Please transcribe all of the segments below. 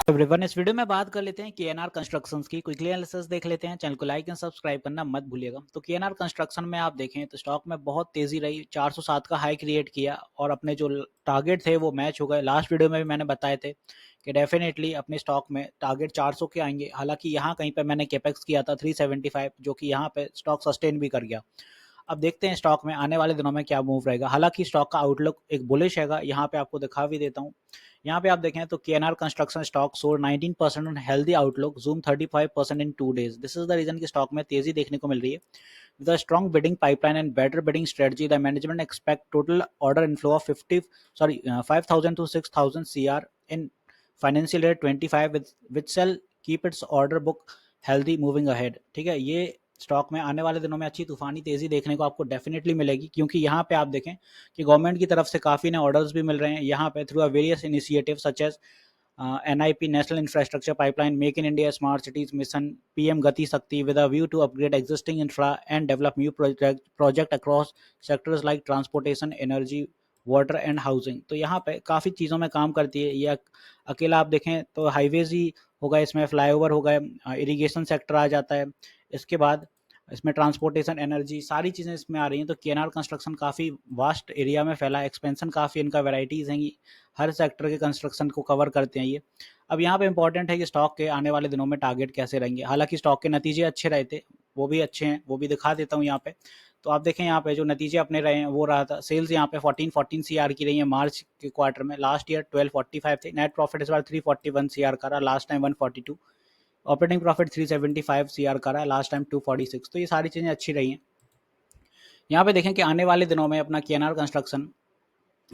Everyone, इस video में बात कर लेते हैं केएनआर कंस्ट्रक्शंस की। क्विकली एनालिसिस देख लेते हैं। चैनल को लाइक एंड सब्सक्राइब करना मत भूलिएगा। तो केएनआर कंस्ट्रक्शन में आप देखें तो स्टॉक में बहुत तेजी रही, 407 का हाई क्रिएट किया और अपने जो टारगेट थे वो मैच हो गए। लास्ट वीडियो में भी मैंने बताए थे कि डेफिनेटली अपने स्टॉक में टारगेट 400 के आएंगे। हालांकि यहाँ कहीं पे मैंने कैपेक्स किया था 375, जो कि यहाँ पे स्टॉक सस्टेन भी कर गया। अब देखते हैं स्टॉक में आने वाले दिनों में क्या मूव रहेगा। हालांकि स्टॉक का आउटलुक एक बुलिश हैगा, यहाँ पे आपको दिखा भी देता हूँ। यहाँ पे आप देखें तो KNR construction stock soar 19% on healthy outlook, zoom 35% in 2 days। This is the reason कि स्टॉक में तेजी देखने को मिल रही है। With a strong bidding pipeline and better bidding strategy, the management expect total order inflow of 5,000 to 6,000 CR in financial year 25, which shall keep its order book healthy moving ahead। ठीक है, ये stock में आने वाले दिनों में अच्छी तूफानी तेजी देखने को आपको डेफिनेटली मिलेगी, क्योंकि यहाँ पे आप देखें कि गवर्नमेंट की तरफ से काफ़ी नए ऑर्डर्स भी मिल रहे हैं यहाँ पे through a various initiative such as NIP National Infrastructure Pipeline, Make in India Smart Cities Mission, PM Gati Shakti, with a view to upgrade existing infra and develop new project across sectors like transportation, energy, water and housing. तो यहाँ पे काफ़ी चीज़ों में काम करती है ये। अकेला आप देखें तो हाईवेज ही होगा, इसमें फ्लाईओवर हो गए, इरिगेशन सेक्टर आ जाता है, इसके बाद इसमें ट्रांसपोर्टेशन, एनर्जी, सारी चीज़ें इसमें आ रही हैं। तो केएनआर कंस्ट्रक्शन काफ़ी वास्ट एरिया में फैला है, एक्सपेंशन काफ़ी इनका वैराइटीज़ हैं, हर सेक्टर के कंस्ट्रक्शन को कवर करते हैं ये। अब यहाँ पे इंपॉर्टेंट है कि स्टॉक के आने वाले दिनों में टारगेट कैसे रहेंगे। हालांकि स्टॉक के नतीजे अच्छे रहे थे, वो भी अच्छे हैं, वो भी दिखा देता हूँ यहाँ पे। तो आप देखें यहाँ पे जो नतीजे अपने रहे हैं वो रहा था, सेल्स यहाँ पे 14 CR की रही है मार्च के क्वार्टर में। लास्ट ईयर 1245 थे। नेट प्रॉफिट इस बार 341 CR का रहा, last time 142। Operating profit 375 CR का रहा, लास्ट टाइम 246। तो ये सारी चीज़ें अच्छी रही हैं। यहाँ पे देखें कि आने वाले दिनों में अपना केएनआर कंस्ट्रक्शन,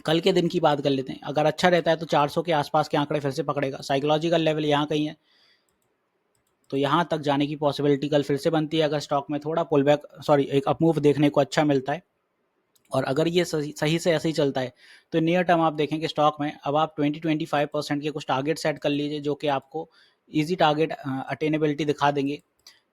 कल के दिन की बात कर लेते हैं, अगर अच्छा रहता है तो 400 के आसपास के आंकड़े फिर से पकड़ेगा। साइकोलॉजिकल लेवल यहाँ कहीं है, तो यहाँ तक जाने की पॉसिबिलिटी कल फिर से बनती है अगर स्टॉक में थोड़ा पुल बैक एक अपमूव देखने को अच्छा मिलता है। और अगर ये सही से ऐसे ही चलता है तो नियर टर्म आप देखें कि स्टॉक में अब आप 20-25% के कुछ टारगेट सेट कर लीजिए, जो कि आपको ईजी टारगेट अटेनेबिलिटी दिखा देंगे,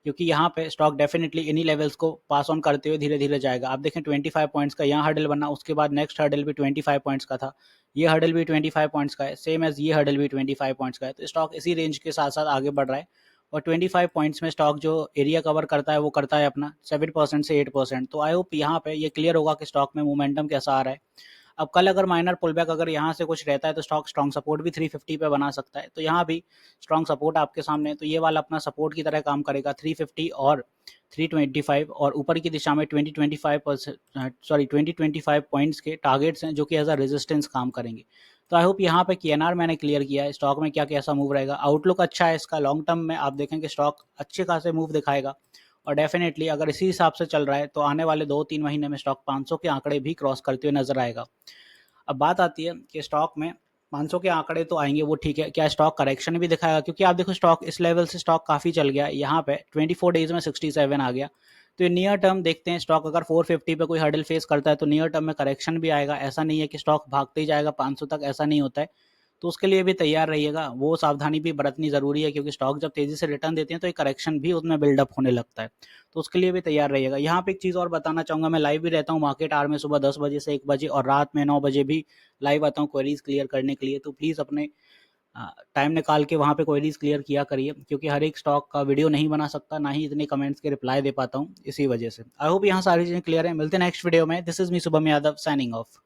क्योंकि यहाँ पे स्टॉक डेफिनेटली इन्हीं लेवल्स को पास ऑन करते हुए धीरे धीरे जाएगा। आप देखें 25 पॉइंट्स का यहाँ हर्डल बना, उसके बाद नेक्स्ट हर्डल भी 25 पॉइंट्स का था, ये हर्डल भी 25 पॉइंट्स का है, सेम एज ये हर्डल भी 25 पॉइंट्स का है। तो स्टॉक इसी रेंज के साथ साथ आगे बढ़ रहा है और 25 पॉइंट्स में स्टॉक जो एरिया कवर करता है वो करता है अपना 7% से 8%। तो आई होप यहाँ पे ये क्लियर होगा कि स्टॉक में मोमेंटम कैसा आ रहा है। अब कल अगर माइनर पुलबैक अगर यहाँ से कुछ रहता है तो स्टॉक स्ट्रॉन्ग सपोर्ट भी 350 पे बना सकता है। तो यहाँ भी स्ट्रॉन्ग सपोर्ट आपके सामने है, तो ये वाला अपना सपोर्ट की तरह काम करेगा 350 और 325, और ऊपर की दिशा में 20-25 पॉइंट्स के टारगेट्स हैं जो कि एज अ रेजिस्टेंस काम करेंगे। तो आई होप यहाँ पे केएनआर मैंने क्लियर किया है। स्टॉक में क्या कैसा मूव रहेगा, आउटलुक अच्छा है इसका। लॉन्ग टर्म में आप देखेंगे स्टॉक अच्छे खासे मूव दिखाएगा और डेफिनेटली अगर इसी हिसाब से चल रहा है तो आने वाले 2-3 महीने में स्टॉक 500 के आंकड़े भी क्रॉस करते हुए नजर आएगा। अब बात आती है कि स्टॉक में 500 के आंकड़े तो आएंगे, वो ठीक है, क्या स्टॉक करेक्शन भी दिखाएगा? क्योंकि आप देखो स्टॉक इस लेवल से स्टॉक काफ़ी चल गया, यहाँ पे 24 डेज में 67 आ गया। तो ये नियर टर्म देखते हैं, स्टॉक अगर 450 पे कोई हर्डल फेस करता है तो नियर टर्म में करेक्शन भी आएगा। ऐसा नहीं है कि स्टॉक भागते ही जाएगा 500 तक, ऐसा नहीं होता है। तो उसके लिए भी तैयार रहिएगा, वो सावधानी भी बरतनी ज़रूरी है, क्योंकि स्टॉक जब तेज़ी से रिटर्न देते हैं तो एक करेक्शन भी उसमें बिल्डअप होने लगता है। तो उसके लिए भी तैयार रहिएगा। यहाँ पे एक चीज़ और बताना चाहूँगा, मैं लाइव भी रहता हूँ मार्केट आवर में, सुबह 10 बजे से 1 बजे और रात में 9 बजे भी लाइव आता हूँ क्वेरीज क्लियर करने के लिए। तो प्लीज़ अपने टाइम निकाल के वहाँ पे क्वेरीज क्लियर किया करिए, क्योंकि हर एक स्टॉक का वीडियो नहीं बना सकता, ना ही इतने कमेंट्स के रिप्लाई दे पाता हूँ, इसी वजह से। आई होप यहाँ सारी चीज़ें क्लियर है। मिलते हैं नेक्स्ट वीडियो में। This is me Shubham Yadav signing off.